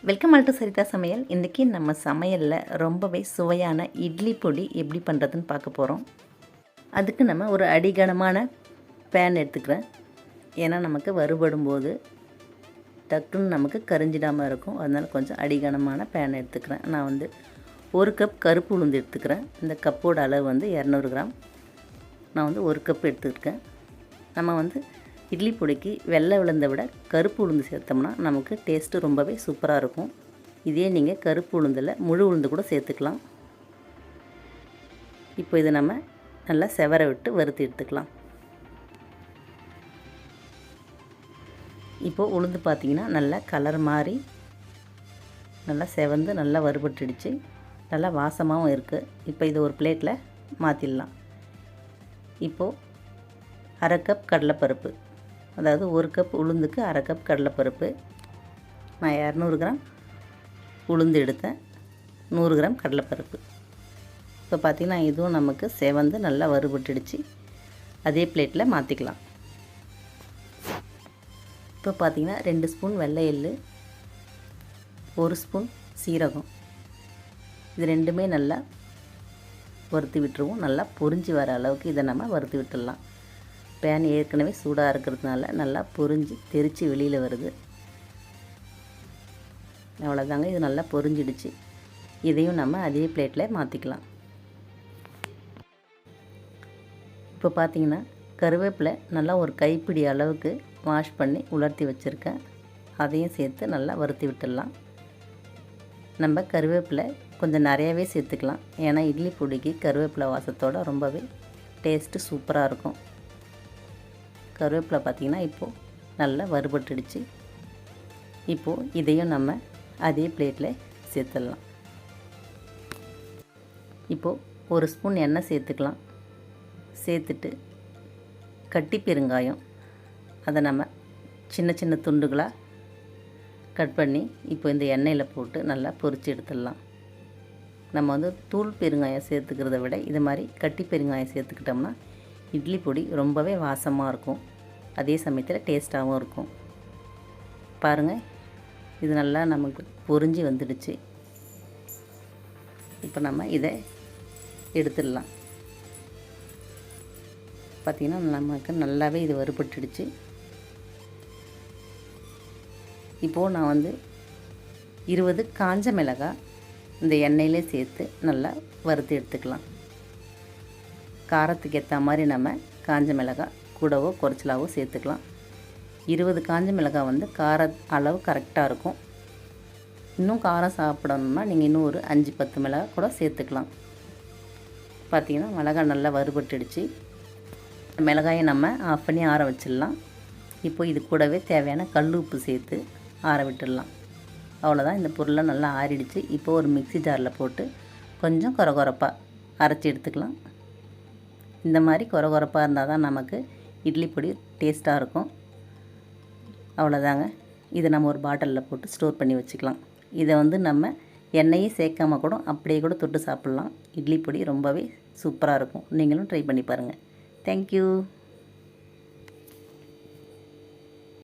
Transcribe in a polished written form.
Welcome all to சரிதா சமையல். இன்றைக்கி நம்ம சமையலில் ரொம்பவே சுவையான இட்லி பொடி எப்படி பண்ணுறதுன்னு பார்க்க போகிறோம். அதுக்கு நம்ம ஒரு அடிகனமான பேன் எடுத்துக்கிறேன். ஏன்னா நமக்கு வறுபடும் போது டக்குன்னு நமக்கு கரிஞ்சிடாமல் இருக்கும். அதனால் கொஞ்சம் அடிகனமான பேன் எடுத்துக்கிறேன். நான் 1 கப் கருப்பு உளுந்து எடுத்துக்கிறேன். இந்த கப்போட அளவு 200 கிராம். நான் 1 கப் எடுத்துருக்கேன். நம்ம இட்லி பொடிக்கு வெள்ளை உளுந்தை விட கருப்பு உளுந்து சேர்த்தோம்னா நமக்கு டேஸ்ட்டு ரொம்பவே சூப்பராக இருக்கும். இதே நீங்கள் கருப்பு உளுந்தில் முழு உளுந்து கூட சேர்த்துக்கலாம். இப்போ இதை நம்ம நல்லா செவர விட்டு வறுத்து எடுத்துக்கலாம். இப்போது உளுந்து பார்த்திங்கன்னா நல்லா கலர் மாறி நல்லா செவந்து நல்லா வறுபட்டுடுச்சு. நல்லா வாசமாகவும் இருக்குது. இப்போ இது ஒரு பிளேட்டில் மாற்றிடலாம். இப்போது 1/2 கப் கடலைப்பருப்பு, அதாவது 1 கப் உளுந்துக்கு 1/2 கப் கடலைப்பருப்பு. நான் 200 கிராம் உளுந்து எடுத்தேன், 100 கிராம் கடலைப்பருப்பு. இப்போ பார்த்திங்கன்னா இதுவும் நமக்கு செவந்து நல்லா வறுபட்டுடுச்சு. அதே பிளேட்டில் மாற்றிக்கலாம். இப்போ பார்த்திங்கன்னா 2 ஸ்பூன் வெள்ளை எள்ளு, 1 ஸ்பூன் சீரகம், இது ரெண்டுமே நல்லா வறுத்து விட்டுருவோம். நல்லா பொரிஞ்சு வர அளவுக்கு இதை நம்ம வறுத்து விட்டுடலாம். பேன் ஏற்கனவே சூடாக இருக்கிறதுனால நல்லா பொரிஞ்சு தெரித்து வெளியில் வருது. அவ்வளோதாங்க, இது நல்லா பொரிஞ்சிடுச்சு. இதையும் நம்ம அதே பிளேட்டில் மாற்றிக்கலாம். இப்போ பார்த்திங்கன்னா கருவேப்பிலை நல்லா ஒரு கைப்பிடி அளவுக்கு வாஷ் பண்ணி உலர்த்தி வச்சுருக்கேன். அதையும் சேர்த்து நல்லா வறுத்து விட்டுடலாம். நம்ம கருவேப்பிலை கொஞ்சம் நிறையாவே சேர்த்துக்கலாம். ஏன்னா இட்லி பொடிக்கு கருவேப்பிலை வாசத்தோடு ரொம்பவே டேஸ்ட்டு சூப்பராக இருக்கும். கருவேப்பிலை பார்த்திங்கன்னா இப்போது நல்லா வறுபட்டுடுச்சு. இப்போது இதையும் நம்ம அதே பிளேட்டில் சேர்த்துடலாம். இப்போது 1 ஸ்பூன் எண்ணெய் சேர்த்துக்கலாம். சேர்த்துட்டு கட்டி பெருங்காயம், அதை நம்ம சின்ன சின்ன துண்டுகளாக கட் பண்ணி இப்போ இந்த எண்ணெயில் போட்டு நல்லா பொரித்து எடுத்துடலாம். நம்ம தூள் பெருங்காயம் சேர்த்துக்கிறத விட இது மாதிரி கட்டி பெருங்காயம் சேர்த்துக்கிட்டோம்னா இட்லி பொடி ரொம்பவே வாசமாக இருக்கும். அதே சமயத்தில் டேஸ்ட்டாகவும் இருக்கும். பாருங்கள், இது நல்லா நமக்கு பொரிஞ்சு வந்துடுச்சு. இப்போ நம்ம இதை எடுத்துடலாம். பார்த்திங்கன்னா நமக்கு நல்லாவே இது வறுபட்டுடுச்சு. இப்போது நான் 20 காஞ்ச மிளகாய் இந்த எண்ணெயிலே சேர்த்து நல்லா வறுத்து எடுத்துக்கலாம். காரத்துக்கு ஏற்ற மாதிரி நம்ம காஞ்ச மிளகாய் கூடவோ குறைச்சலாவோ சேர்த்துக்கலாம். 20 காஞ்ச மிளகாய் கார அளவு கரெக்டாக இருக்கும். இன்னும் காரம் சாப்பிடணுன்னா நீங்கள் இன்னும் ஒரு 5-10 மிளகாய் கூட சேர்த்துக்கலாம். பார்த்திங்கன்னா மிளகாய் நல்லா வறுபட்டுடுச்சு. மிளகாயை நம்ம ஆஃப் பண்ணி ஆற வச்சிடலாம். இப்போ இது கூடவே தேவையான கல் உப்பு சேர்த்து ஆற விட்டுடலாம். அவ்வளோதான், இந்த பொருளை நல்லா ஆறிடுச்சு. இப்போ ஒரு மிக்ஸி ஜாரில் போட்டு கொஞ்சம் கொரகொரப்பாக அரைச்சி எடுத்துக்கலாம். இந்த மாதிரி கொரகொரப்பாக இருந்தால் தான் நமக்கு இட்லி பொடி டேஸ்ட்டாக இருக்கும். அவ்வளோதாங்க, இதை நம்ம ஒரு பாட்டிலில் போட்டு ஸ்டோர் பண்ணி வச்சுக்கலாம். இதை நம்ம எண்ணெயே சேர்க்காம கூட அப்படியே கூட தொட்டு சாப்பிட்லாம். இட்லி பொடி ரொம்பவே சூப்பராக இருக்கும். நீங்களும் ட்ரை பண்ணி பாருங்கள். தேங்க்யூ.